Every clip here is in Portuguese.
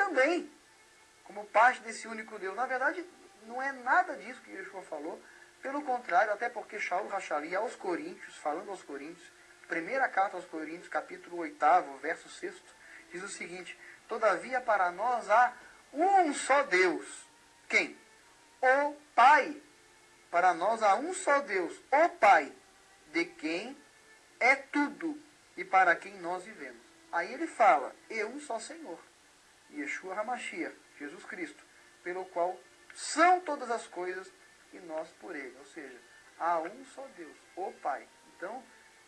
também, como parte desse único Deus. Na verdade, não é nada disso que Yeshua falou. Pelo contrário, até porque Shaul Rachali, aos Coríntios, falando aos Coríntios, primeira carta aos Coríntios, capítulo 8, verso 6, diz o seguinte: todavia para nós há um só Deus. Quem? O Pai. Para nós há um só Deus, o Pai, de quem é tudo e para quem nós vivemos. Aí ele fala, e um só Senhor, Yeshua HaMashiach, Jesus Cristo, pelo qual são todas as coisas e nós por ele. Ou seja, há um só Deus, o Pai. Então,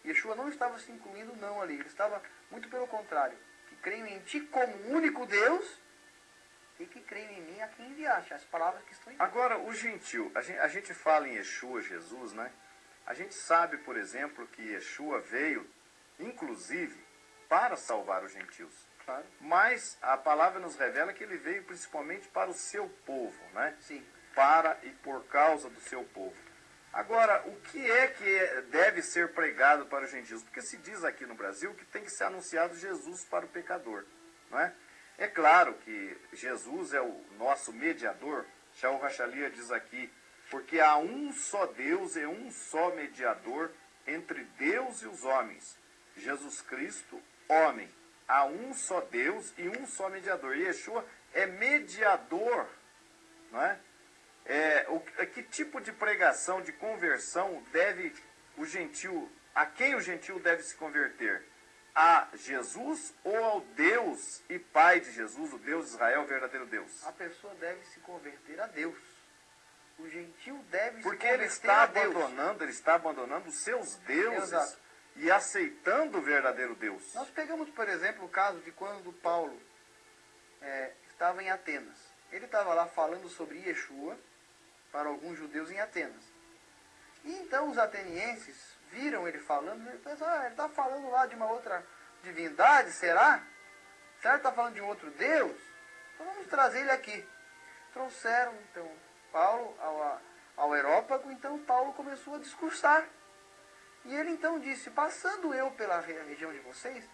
Yeshua não estava se incluindo não ali, ele estava muito pelo contrário, que creio em ti como único Deus e que creio em mim a quem enviaste, as palavras que estão em mim. Agora, o gentil, a gente fala em Yeshua, Jesus, né? A gente sabe, por exemplo, que Yeshua veio, inclusive, para salvar os gentios. Claro. Mas a palavra nos revela que ele veio principalmente para o seu povo, né? Sim. Para e por causa do seu povo. Agora, o que deve ser pregado para os gentios? Porque se diz aqui no Brasil que tem que ser anunciado Jesus para o pecador, não é? É claro que Jesus é o nosso mediador. Shaul Rachalia diz aqui, porque há um só Deus e um só mediador entre Deus e os homens, Jesus Cristo, homem. Há um só Deus e um só mediador. E Yeshua é mediador, não é? Que tipo de pregação, de conversão deve o gentil, a quem o gentil deve se converter? A Jesus ou ao Deus e Pai de Jesus, o Deus de Israel, o verdadeiro Deus? A pessoa deve se converter a Deus. O gentil deve Porque se converter a Deus. ele está abandonando os seus deuses. Exato. E aceitando o verdadeiro Deus. Nós pegamos, por exemplo, o caso de quando Paulo estava em Atenas. Ele estava lá falando sobre Yeshua para alguns judeus em Atenas. E então os atenienses viram ele falando, e pensaram, ele está falando lá de uma outra divindade, será? Será que está falando de um outro Deus? Então vamos trazer ele aqui. Trouxeram, então, Paulo ao Areópago, então Paulo começou a discursar. E ele então disse, passando eu pela região de vocês,